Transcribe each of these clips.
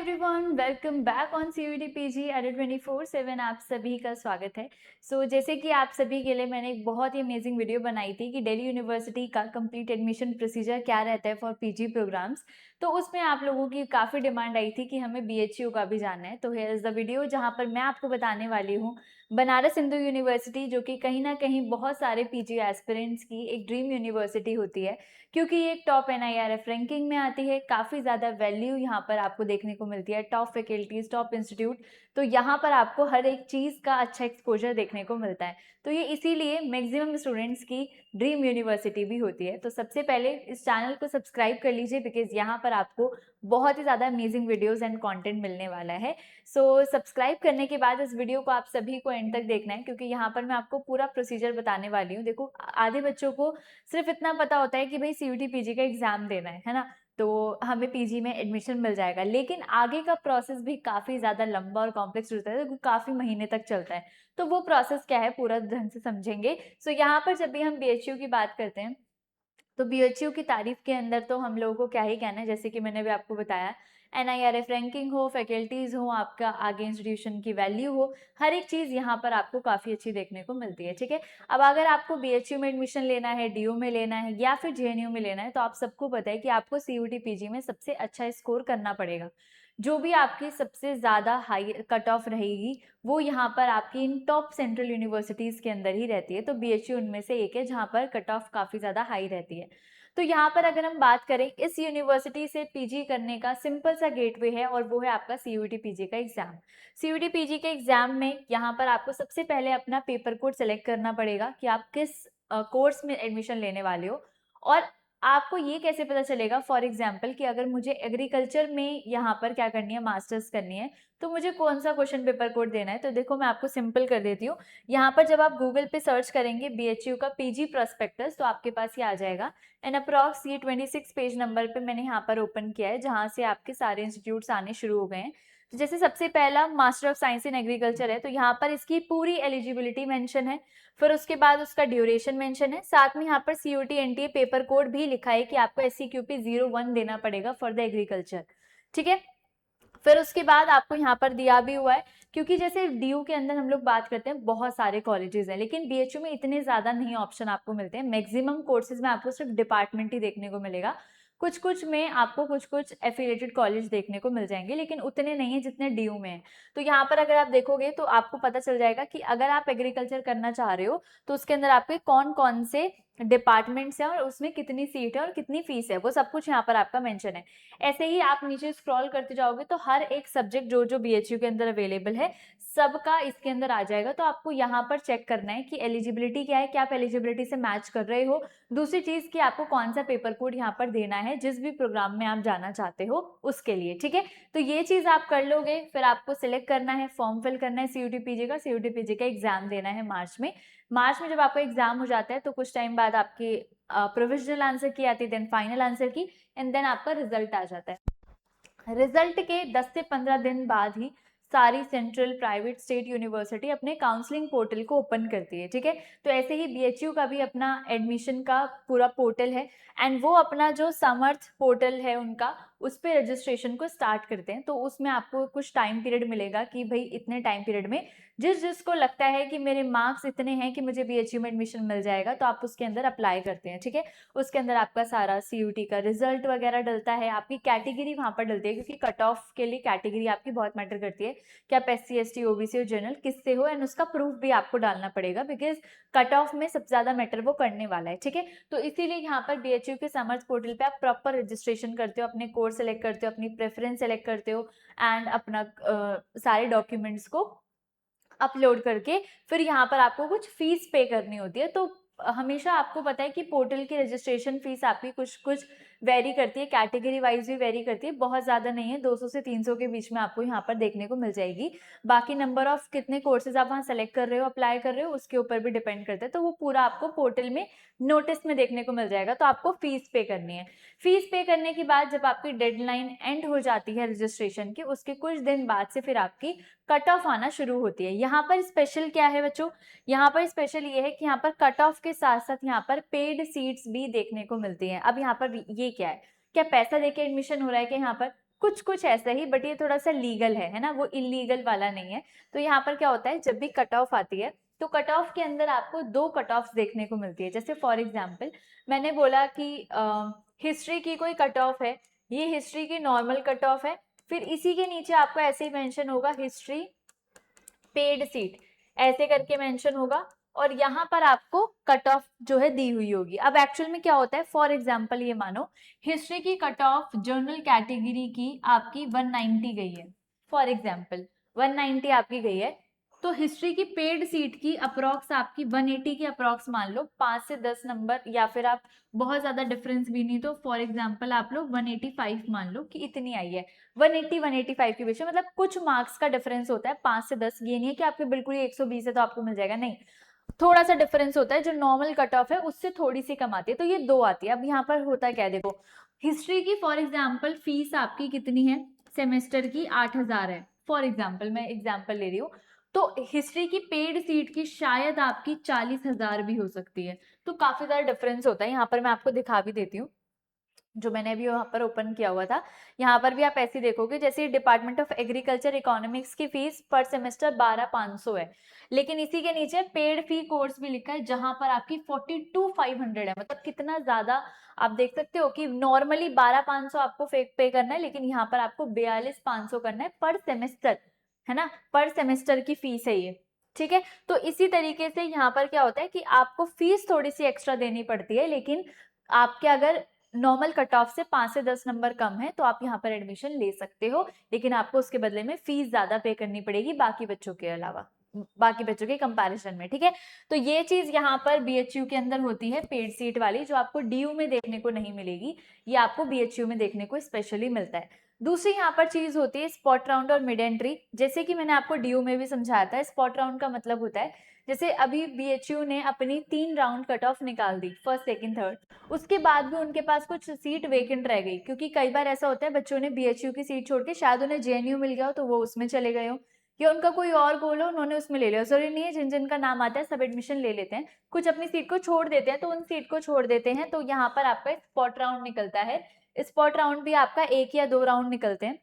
Everyone, welcome back on CUET PG edit 24/7। आप सभी का स्वागत है। जैसे कि आप सभी के लिए मैंने एक बहुत ही अमेजिंग वीडियो बनाई थी कि दिल्ली यूनिवर्सिटी का कंप्लीट एडमिशन प्रोसीजर क्या रहता है फॉर पीजी प्रोग्राम्स। तो उसमें आप लोगों की काफ़ी डिमांड आई थी कि हमें बीएचयू का भी जानना है। तो हियर इज़ द वीडियो जहाँ पर मैं आपको बताने वाली हूँ बनारस हिंदू यूनिवर्सिटी, जो कि कहीं ना कहीं बहुत सारे पीजी एस्पिरेंट्स की एक ड्रीम यूनिवर्सिटी होती है, क्योंकि ये एक टॉप एनआईआरएफ रैंकिंग में आती है। काफ़ी ज़्यादा वैल्यू यहाँ पर आपको देखने को मिलती है, टॉप फैकल्टीज, टॉप इंस्टीट्यूट। तो यहाँ पर आपको हर एक चीज़ का अच्छा एक्सपोजर देखने को मिलता है। तो ये इसीलिए मैक्सिमम स्टूडेंट्स की ड्रीम यूनिवर्सिटी भी होती है। तो सबसे पहले इस चैनल को सब्सक्राइब कर लीजिए, बिकॉज यहाँ पर आपको बहुत ही ज़्यादा अमेजिंग वीडियोज़ एंड कॉन्टेंट मिलने वाला है। सब्सक्राइब करने के बाद इस वीडियो को आप सभी को एंड तक देखना है, क्योंकि यहाँ पर मैं आपको पूरा प्रोसीजर बताने वाली हूँ। देखो, आधे बच्चों को सिर्फ इतना पता होता है कि भाई सीयूटी पीजी का एग्जाम देना है ना, तो हमें पीजी में एडमिशन मिल जाएगा। लेकिन आगे का प्रोसेस भी काफ़ी ज़्यादा लंबा और कॉम्प्लेक्स होता है, तो काफ़ी महीने तक चलता है। तो वो प्रोसेस क्या है पूरा ढंग से समझेंगे। यहाँ पर जब भी हम बीएचयू की बात करते हैं, तो बीएचयू की तारीफ के अंदर तो हम लोगों को क्या ही कहना है, जैसे कि मैंने भी आपको बताया, एनआईआरएफ रैंकिंग हो, फैकल्टीज हो, आपका आगे इंस्टीट्यूशन की वैल्यू हो, हर एक चीज़ यहाँ पर आपको काफ़ी अच्छी देखने को मिलती है। ठीक है, अब अगर आपको बीएचयू में एडमिशन लेना है, डीयू में लेना है या फिर जेएनयू में लेना है, तो आप सबको पता है कि आपको सीयूटी पीजी में सबसे अच्छा स्कोर करना पड़ेगा। जो भी आपकी सबसे ज़्यादा हाई कट ऑफ रहेगी, वो यहाँ पर आपकी इन टॉप सेंट्रल यूनिवर्सिटीज़ के अंदर ही रहती है। तो बीएचयू उनमें से एक है जहाँ पर कट ऑफ काफ़ी ज़्यादा हाई रहती है। तो यहाँ पर अगर हम बात करें, इस यूनिवर्सिटी से पीजी करने का सिंपल सा गेटवे है, और वो है आपका सीयूटी पीजी का एग्जाम। सीयूटी पीजी के एग्जाम में यहाँ पर आपको सबसे पहले अपना पेपर कोड सेलेक्ट करना पड़ेगा कि आप किस कोर्स में एडमिशन लेने वाले हो। और आपको ये कैसे पता चलेगा, फॉर एग्जाम्पल, कि अगर मुझे एग्रीकल्चर में यहाँ पर क्या करनी है, मास्टर्स करनी है, तो मुझे कौन सा क्वेश्चन पेपर कोड देना है। तो देखो, मैं आपको सिंपल कर देती हूँ। यहाँ पर जब आप गूगल पे सर्च करेंगे बीएचयू का पीजी प्रोस्पेक्टस, तो आपके पास ये आ जाएगा। एंड अप्रॉक्स ये 26 पेज नंबर पे मैंने यहाँ पर ओपन किया है, जहाँ से आपके सारे इंस्टीट्यूट्स आने शुरू हो गए हैं। तो जैसे सबसे पहला master of science in agriculture है, तो यहाँ पर इसकी पूरी एलिजिबिलिटी मेंशन है। फिर उसके बाद उसका ड्यूरेशन मेंशन है, साथ में यहाँ पर सीयूटी एनटीए पेपर कोड भी लिखा है कि आपको SCQP 01 देना पड़ेगा फॉर द एग्रीकल्चर। ठीक है, फिर उसके बाद आपको यहाँ पर दिया भी हुआ है, क्योंकि जैसे डीयू के अंदर हम लोग बात करते हैं, बहुत सारे कॉलेजेस हैं, लेकिन बीएचयू में इतने ज़्यादा नहीं ऑप्शन आपको मिलते हैं। मैक्सिमम कोर्सेज में आपको सिर्फ डिपार्टमेंट ही देखने को मिलेगा। कुछ कुछ में आपको कुछ कुछ एफिलिएटेड कॉलेज देखने को मिल जाएंगे, लेकिन उतने नहीं है जितने डीयू में है। तो यहाँ पर अगर आप देखोगे तो आपको पता चल जाएगा कि अगर आप एग्रीकल्चर करना चाह रहे हो, तो उसके अंदर आपके कौन कौन से डिपार्टमेंट्स हैं और उसमें कितनी सीट है और कितनी फीस है, वो सब कुछ यहाँ पर आपका मेंशन है। ऐसे ही आप नीचे स्क्रॉल करते जाओगे तो हर एक सब्जेक्ट जो जो बीएचयू के अंदर अवेलेबल है, सबका इसके अंदर आ जाएगा। तो आपको यहाँ पर चेक करना है कि एलिजिबिलिटी क्या है, क्या आप एलिजिबिलिटी से मैच कर रहे हो। दूसरी चीज कि आपको कौन सा पेपर कोड यहाँ पर देना है जिस भी प्रोग्राम में आप जाना चाहते हो उसके लिए। ठीक है, तो ये चीज आप कर लोगे। फिर आपको सिलेक्ट करना है, फॉर्म फिल करना है सीयूटी पीजी का। सीयूटी पीजी का एग्जाम देना है मार्च में। मार्च में जब आपका एग्जाम हो जाता है, तो कुछ टाइम बाद आपकी प्रोविजनल आंसर की आती है, देन फाइनल आंसर की, एंड देन आपका रिजल्ट आ जाता है। रिजल्ट के 10 से 15 दिन बाद ही सारी सेंट्रल, प्राइवेट, स्टेट यूनिवर्सिटी अपने काउंसलिंग पोर्टल को ओपन करती है। ठीक है, तो ऐसे ही बीएचयू का भी अपना एडमिशन का पूरा पोर्टल है, एंड वो अपना जो समर्थ पोर्टल है उनका, उस पर रजिस्ट्रेशन को स्टार्ट करते हैं। तो उसमें आपको कुछ टाइम पीरियड मिलेगा कि भाई इतने टाइम पीरियड में जिस जिसको लगता है कि मेरे मार्क्स इतने हैं कि मुझे बीएचयू में एडमिशन मिल जाएगा, तो आप उसके अंदर अप्लाई करते हैं। ठीक है, उसके अंदर आपका सारा सीयूटी का रिजल्ट वगैरह डलता है, आपकी कैटेगरी वहाँ पर डलती है, क्योंकि कट ऑफ के लिए कैटेगरी आपकी बहुत मैटर करती है कि आप SC ST OBC और जनरल किससे हो, एंड उसका प्रूफ भी आपको डालना पड़ेगा, बिकॉज कट ऑफ में सबसे ज्यादा मैटर वो करने वाला है। ठीक है, तो इसीलिए यहाँ पर बीएचयू के समर्थ पोर्टल पे आप प्रॉपर रजिस्ट्रेशन करते हो, अपने कोर्स सेलेक्ट करते हो, अपनी प्रेफरेंस सेलेक्ट करते हो, एंड अपना सारे डॉक्यूमेंट्स को अपलोड करके फिर यहाँ पर आपको कुछ फीस पे करनी होती है। तो हमेशा आपको पता है कि पोर्टल की रजिस्ट्रेशन फीस आपकी कुछ कुछ वेरी करती है, कैटेगरी वाइज भी वेरी करती है, बहुत ज़्यादा नहीं है, 200 से 300 के बीच में आपको यहाँ पर देखने को मिल जाएगी। बाकी नंबर ऑफ कितने कोर्सेज आप वहाँ सेलेक्ट कर रहे हो, अप्लाई कर रहे हो, उसके ऊपर भी डिपेंड करता है। तो वो पूरा आपको पोर्टल में नोटिस में देखने को मिल जाएगा। तो आपको फीस पे करनी है। फीस पे करने के बाद जब आपकी डेडलाइन एंड हो जाती है रजिस्ट्रेशन की, उसके कुछ दिन बाद से फिर आपकी कट ऑफ आना शुरू होती है। यहाँ पर स्पेशल क्या है बच्चों, यहाँ पर स्पेशल ये है कि यहाँ पर कट ऑफ के साथ साथ यहाँ पर पेड सीट्स भी देखने को मिलती हैं। अब यहाँ पर ये क्या है, क्या पैसा देके एडमिशन हो रहा है कि यहाँ पर कुछ कुछ ऐसा ही, बट ये थोड़ा सा लीगल है ना, वो इलीगल वाला नहीं है। तो यहाँ पर क्या होता है, जब भी कट ऑफ आती है तो कट ऑफ के अंदर आपको 2 कट ऑफ देखने को मिलती है। जैसे फॉर एग्जाम्पल मैंने बोला कि हिस्ट्री की कोई कट ऑफ है, ये हिस्ट्री की नॉर्मल कट ऑफ है, फिर इसी के नीचे आपका ऐसे ही मेंशन होगा हिस्ट्री पेड सीट, ऐसे करके मेंशन होगा, और यहाँ पर आपको कट ऑफ जो है दी हुई होगी। अब एक्चुअल में क्या होता है, फॉर एग्जांपल ये मानो हिस्ट्री की कट ऑफ जनरल कैटेगरी की आपकी 190 गई है, फॉर एग्जांपल 190 आपकी गई है, तो हिस्ट्री की पेड सीट की अप्रोक्स आपकी 180 की अप्रोक्स मान लो, 5 से 10 नंबर, या फिर आप बहुत ज्यादा डिफरेंस भी नहीं तो फॉर एग्जांपल आप लोग 185 मान लो कि इतनी आई है। 180 185 के बीच में, मतलब कुछ मार्क्स का डिफरेंस होता है 5 से 10। ये नहीं है कि आपके बिल्कुल ही 120 है तो आपको मिल जाएगा, नहीं, थोड़ा सा डिफरेंस होता है, जो नॉर्मल कट ऑफ है उससे थोड़ी सी कम आती है, तो ये 2 आती है। अब यहाँ पर होता क्या है, देखो हिस्ट्री की फॉर एग्जाम्पल फीस आपकी कितनी है, सेमेस्टर की 8,000 है, फॉर एग्जाम्पल मैं एग्जाम्पल ले रही हूँ, तो हिस्ट्री की पेड सीट की शायद आपकी 40,000 भी हो सकती है। तो काफी ज्यादा डिफरेंस होता है। यहाँ पर मैं आपको दिखा भी देती हूँ, जो मैंने अभी वहां पर ओपन किया हुआ था, यहाँ पर भी आप ऐसे देखोगे, जैसे डिपार्टमेंट ऑफ एग्रीकल्चर इकोनॉमिक्स की फीस पर सेमेस्टर 12,500 है, लेकिन इसी के नीचे पेड फी कोर्स भी लिखा है जहां पर आपकी 42,500 है। मतलब कितना ज्यादा आप देख सकते हो कि नॉर्मली 12,500 आपको पे करना है, लेकिन यहाँ पर आपको 42,500 करना है पर सेमेस्टर, है ना, पर सेमेस्टर की फीस है ये, ठीक है। तो इसी तरीके से यहाँ पर क्या होता है कि आपको फीस थोड़ी सी एक्स्ट्रा देनी पड़ती है, लेकिन आपके अगर नॉर्मल कट ऑफ से 5 से 10 नंबर कम है तो आप यहाँ पर एडमिशन ले सकते हो, लेकिन आपको उसके बदले में फीस ज्यादा पे करनी पड़ेगी बाकी बच्चों के अलावा, बाकी बच्चों के कंपैरिजन में, ठीक है। तो ये चीज यहाँ पर बीएचयू के अंदर होती है पेड सीट वाली, जो आपको डीयू में देखने को नहीं मिलेगी, ये आपको बीएचयू में देखने को स्पेशली मिलता है। दूसरी यहाँ पर चीज होती है स्पॉट राउंड और मिड एंट्री। जैसे कि मैंने आपको डीयू में भी समझाया था, स्पॉट राउंड का मतलब होता है जैसे अभी बीएचयू ने अपनी 3 राउंड कट ऑफ निकाल दी, फर्स्ट सेकंड थर्ड, उसके बाद भी उनके पास कुछ सीट वेकेंट रह गई, क्योंकि कई बार ऐसा होता है बच्चों ने बीएचयू की सीट छोड़ के शायद उन्हें जेएनयू मिल गया हो तो वो उसमें चले गए हो, या उनका कोई और गोल हो उन्होंने उसमें ले लिया। जरूरी नहीं है जिन जिन का नाम आता है सब एडमिशन ले लेते हैं, कुछ अपनी सीट को छोड़ देते हैं, तो उन सीट को छोड़ देते हैं, तो यहाँ पर आपका स्पॉट राउंड निकलता है। स्पॉट राउंड भी आपका 1 या 2 राउंड निकलते हैं,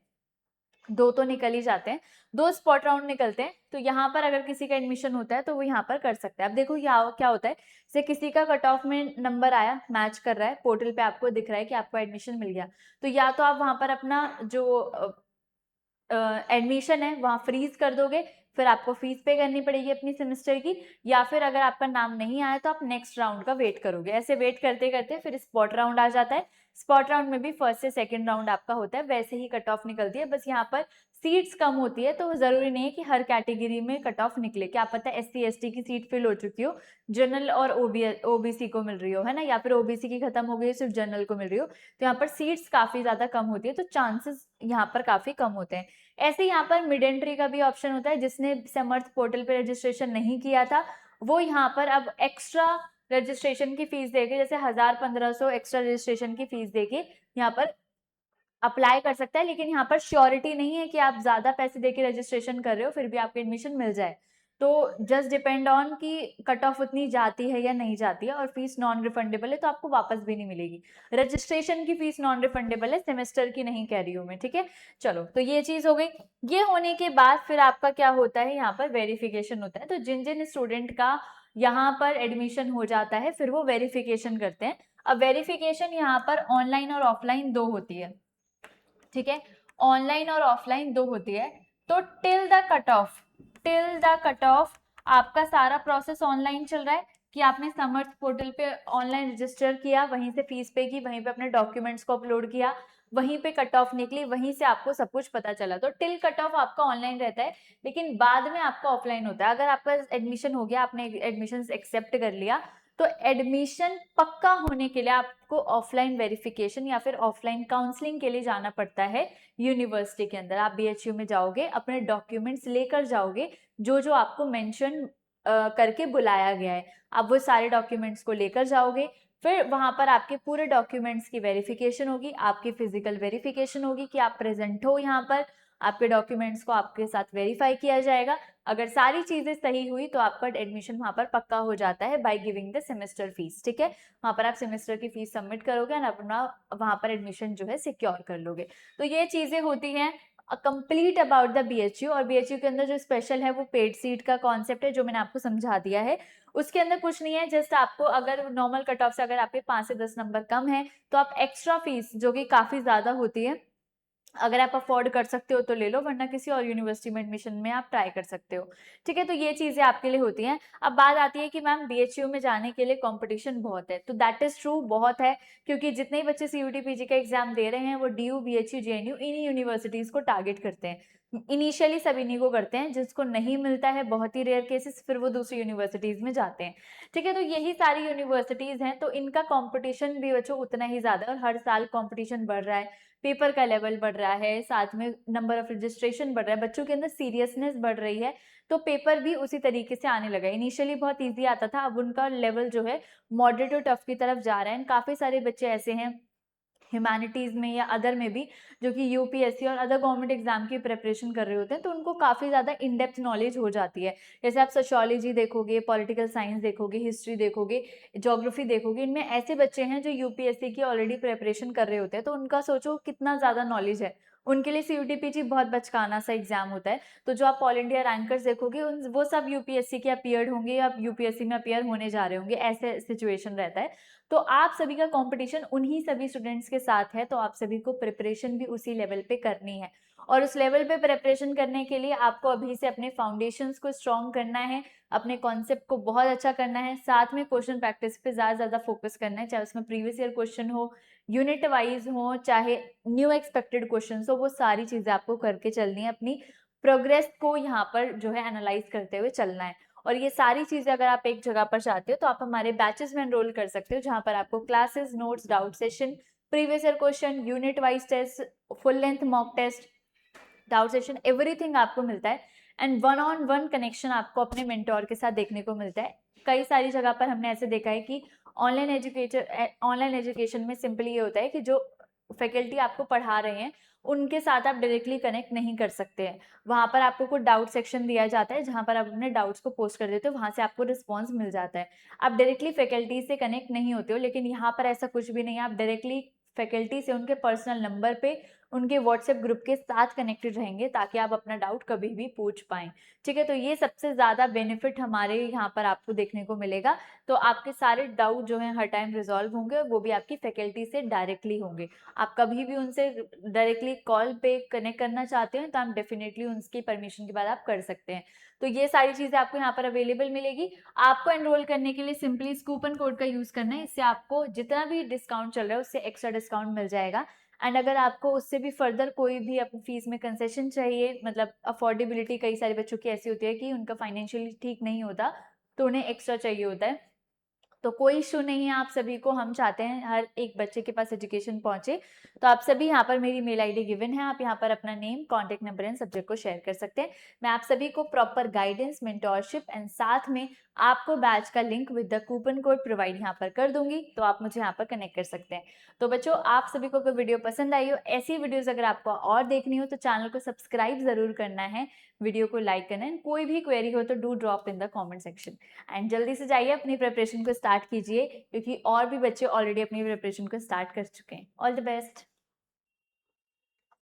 2 तो निकल ही जाते हैं, 2 स्पॉट राउंड निकलते हैं। तो यहाँ पर अगर किसी का एडमिशन होता है तो वो यहाँ पर कर सकता है। अब देखो यहाँ क्या होता है, जैसे किसी का कट ऑफ में नंबर आया, मैच कर रहा है, पोर्टल पे आपको दिख रहा है कि आपको एडमिशन मिल गया, तो या तो आप वहां पर अपना जो एडमिशन है वहां फ्रीज कर दोगे, फिर आपको फीस पे करनी पड़ेगी अपनी सेमेस्टर की, या फिर अगर आपका नाम नहीं आया तो आप नेक्स्ट राउंड का वेट करोगे। ऐसे वेट करते करते फिर स्पॉट राउंड आ जाता है। स्पॉट राउंड में भी फर्स्ट से सेकंड राउंड आपका होता है, वैसे ही कट ऑफ निकलती है, बस यहाँ पर सीट्स कम होती है, तो जरूरी नहीं है कि हर कैटेगरी में कट ऑफ निकले। क्या पता एससी एसटी की सीट फिल हो चुकी हो, जनरल और ओबीसी को मिल रही हो, है ना, या फिर ओबीसी की खत्म हो गई सिर्फ जनरल को मिल रही हो, तो यहाँ पर सीट्स काफी ज्यादा कम होती है, तो चांसेस यहाँ पर काफी कम होते हैं। ऐसे यहाँ पर मिड एंट्री का भी ऑप्शन होता है, जिसने समर्थ पोर्टल पे रजिस्ट्रेशन नहीं किया था वो यहाँ पर अब एक्स्ट्रा रजिस्ट्रेशन की फीस देके, जैसे 1,000-1,500 एक्स्ट्रा रजिस्ट्रेशन की फीस देके यहाँ पर अप्लाई कर सकता है, लेकिन यहाँ पर श्योरिटी नहीं है कि आप ज्यादा पैसे देके रजिस्ट्रेशन कर रहे हो फिर भी आपको एडमिशन मिल जाए। तो जस्ट डिपेंड ऑन कि कट ऑफ उतनी जाती है या नहीं जाती है, और फीस नॉन रिफंडेबल है तो आपको वापस भी नहीं मिलेगी। रजिस्ट्रेशन की फीस नॉन रिफंडेबल है, सेमेस्टर की नहीं कह रही हूँ मैं, ठीक है। चलो, तो ये चीज हो गई। ये होने के बाद फिर आपका क्या होता है, यहाँ पर वेरिफिकेशन होता है। तो जिन जिन स्टूडेंट का यहाँ पर एडमिशन हो जाता है फिर वो वेरिफिकेशन करते हैं। अब वेरिफिकेशन यहाँ पर ऑनलाइन और ऑफलाइन 2 होती है, ठीक है, ऑनलाइन और ऑफलाइन 2 होती है। तो टिल द कट ऑफ आपका सारा प्रोसेस ऑनलाइन चल रहा है, कि आपने समर्थ पोर्टल पे ऑनलाइन रजिस्टर किया, वहीं से फीस पे की, वहीं पे अपने डॉक्यूमेंट्स को अपलोड किया, वहीं पे कट ऑफ निकली, वहीं से आपको सब कुछ पता चला। तो टिल कट ऑफ आपका ऑनलाइन रहता है, लेकिन बाद में आपका ऑफलाइन होता है। अगर आपका एडमिशन हो गया, आपने एडमिशन एक्सेप्ट कर लिया, तो एडमिशन पक्का होने के लिए आपको ऑफलाइन वेरिफिकेशन या फिर ऑफलाइन काउंसलिंग के लिए जाना पड़ता है यूनिवर्सिटी के अंदर। आप बीएचयू में जाओगे, अपने डॉक्यूमेंट्स लेकर जाओगे, जो जो आपको मेंशन करके बुलाया गया है, आप वो सारे डॉक्यूमेंट्स को लेकर जाओगे। फिर वहां पर आपके पूरे डॉक्यूमेंट्स की वेरिफिकेशन होगी, आपकी फिजिकल वेरिफिकेशन होगी कि आप प्रेजेंट हो यहाँ पर, आपके डॉक्यूमेंट्स को आपके साथ वेरीफाई किया जाएगा। अगर सारी चीजें सही हुई तो आपका एडमिशन वहां पर पक्का हो जाता है by giving the semester fees. ठीक है, वहां पर आप सेमेस्टर की फीस सबमिट करोगे और अपना वहां पर एडमिशन जो है सिक्योर कर लोगे। तो ये चीजें होती हैं कंप्लीट अबाउट द बीएचयू। और बीएचयू के अंदर जो स्पेशल है वो पेड सीट का कॉन्सेप्ट है, जो मैंने आपको समझा दिया है। उसके अंदर कुछ नहीं है, जस्ट आपको अगर नॉर्मल कट ऑफ से अगर आपके 5 से 10 नंबर कम है तो आप एक्स्ट्रा फीस, जो कि काफी ज्यादा होती है, अगर आप अफोर्ड कर सकते हो तो ले लो, वरना किसी और यूनिवर्सिटी में एडमिशन में आप ट्राई कर सकते हो। ठीक है, तो ये चीजें आपके लिए होती हैं। अब बात आती है कि मैम बीएचयू में जाने के लिए कंपटीशन बहुत है, तो दैट इज ट्रू, बहुत है, क्योंकि जितने ही बच्चे सीयूटी पीजी का एग्जाम दे रहे हैं वो डीयू, बीएचयू, जेएनयू इन्हीं यूनिवर्सिटीज को टारगेट करते हैं। इनिशियली सब इन्हीं को करते हैं, जिसको नहीं मिलता है बहुत ही रेयर केसेस, फिर वो दूसरी यूनिवर्सिटीज में जाते हैं। ठीक है, तो यही सारी यूनिवर्सिटीज हैं, तो इनका कंपटीशन भी बच्चों उतना ही ज्यादा है और हर साल कंपटीशन बढ़ रहा है, पेपर का लेवल बढ़ रहा है, साथ में नंबर ऑफ रजिस्ट्रेशन बढ़ रहा है, बच्चों के अंदर सीरियसनेस बढ़ रही है, तो पेपर भी उसी तरीके से आने लगा है। इनिशियली बहुत इजी आता था, अब उनका लेवल जो है मॉडरेट और टफ की तरफ जा रहा है। काफी सारे बच्चे ऐसे हैं ह्यूमैनिटीज में या अदर में भी, जो कि यूपीएससी और अदर गवर्नमेंट एग्जाम की प्रिपरेशन कर रहे होते हैं, तो उनको काफ़ी ज़्यादा इन डेप्थ नॉलेज हो जाती है। जैसे आप सोशियोलॉजी देखोगे, पॉलिटिकल साइंस देखोगे, हिस्ट्री देखोगे, ज्योग्राफी देखोगे, इनमें ऐसे बच्चे हैं जो यूपीएससी की ऑलरेडी प्रिपरेशन कर रहे होते हैं, तो उनका सोचो कितना ज़्यादा नॉलेज है। उनके लिए सीयूटीपीजी बहुत बचकाना सा एग्जाम होता है। तो जो आप ऑल इंडिया रैंकर्स देखोगे वो सब यूपीएससी के अपीयर्ड होंगे या यूपीएससी में अपीयर होने जा रहे होंगे, ऐसे सिचुएशन रहता है। तो आप सभी का कंपटीशन उन्हीं सभी स्टूडेंट्स के साथ है, तो आप सभी को प्रिपरेशन भी उसी लेवल पे करनी है। और उस लेवल पे प्रिपरेशन करने के लिए आपको अभी से अपने फाउंडेशंस को स्ट्रॉन्ग करना है, अपने कॉन्सेप्ट को बहुत अच्छा करना है, साथ में क्वेश्चन प्रैक्टिस पे ज़्यादा फोकस करना है, चाहे उसमें प्रीवियस ईयर क्वेश्चन हो, यूनिट वाइज हो, चाहे न्यू एक्सपेक्टेड क्वेश्चन हो, वो सारी चीज़ें आपको करके चलनी है। अपनी प्रोग्रेस को यहाँ पर जो है एनालाइज करते हुए चलना है। और ये सारी चीजें अगर आप एक जगह पर चाहते हो तो आप हमारे बैचेस में एनरोल कर सकते हो, जहां पर आपको classes, notes, doubt session, previous year question, unit wise test, full length mock test, doubt session, everything आपको मिलता है। And one on one connection आपको अपने मेंटोर के साथ देखने को मिलता है। कई सारी जगह पर हमने ऐसे देखा है कि ऑनलाइन एजुकेशन में सिंपली ये होता है कि जो फैकल्टी आपको पढ़ा रहे हैं उनके साथ आप डायरेक्टली कनेक्ट नहीं कर सकते हैं। वहां पर आपको कुछ डाउट सेक्शन दिया जाता है, जहां पर आप अपने डाउट्स को पोस्ट कर देते हो, वहां से आपको रिस्पॉन्स मिल जाता है। आप डायरेक्टली फैकल्टी से कनेक्ट नहीं होते हो, लेकिन यहाँ पर ऐसा कुछ भी नहीं है। आप डायरेक्टली फैकल्टी से उनके पर्सनल नंबर पे, उनके व्हाट्सएप ग्रुप के साथ कनेक्टेड रहेंगे, ताकि आप अपना डाउट कभी भी पूछ पाएं। ठीक है, तो ये सबसे ज़्यादा बेनिफिट हमारे यहाँ पर आपको देखने को मिलेगा। तो आपके सारे डाउट जो हैं हर टाइम रिजॉल्व होंगे, और वो भी आपकी फैकल्टी से डायरेक्टली होंगे। आप कभी भी उनसे डायरेक्टली कॉल पे कनेक्ट करना चाहते हैं तो आप डेफिनेटली उनकी परमिशन के बाद आप कर सकते हैं। तो ये सारी चीज़ें आपको यहाँ पर अवेलेबल मिलेगी। आपको एनरोल करने के लिए सिंपली इस कूपन कोड का यूज़ करना है, इससे आपको जितना भी डिस्काउंट चल रहा है उससे एक्स्ट्रा डिस्काउंट मिल जाएगा। एंड अगर आपको उससे भी फर्दर कोई भी अपनी फीस में कंसेशन चाहिए, मतलब अफोर्डेबिलिटी, कई सारे बच्चों की ऐसी होती है कि उनका फाइनेंशियली ठीक नहीं होता, तो उन्हें एक्स्ट्रा चाहिए होता है, तो कोई इशू नहीं है। आप सभी को, हम चाहते हैं हर एक बच्चे के पास एजुकेशन पहुंचे। तो आप सभी, यहाँ पर मेरी मेल आईडी गिवन है, आप यहाँ पर अपना name, contact number and subject को शेयर कर सकते हैं। मैं आप सभी को प्रॉपर गाइडेंस, मेंटोरशिप एंड साथ में आपको बैच का link with the coupon code provide यहाँ पर कर दूंगी, तो आप मुझे यहाँ पर कनेक्ट कर सकते हैं। तो बच्चों, आप सभी को अगर वीडियो पसंद आई हो, ऐसी वीडियोस अगर आपको और देखनी हो, तो चैनल को सब्सक्राइब जरूर करना है, वीडियो को लाइक करना है। कोई भी क्वेरी हो तो do drop in the comment section. And जल्दी से जाइए अपनी प्रिपरेशन को स्टार्ट कीजिए, क्योंकि और भी बच्चे ऑलरेडी अपनी प्रिपरेशन को स्टार्ट कर चुके हैं। All the best.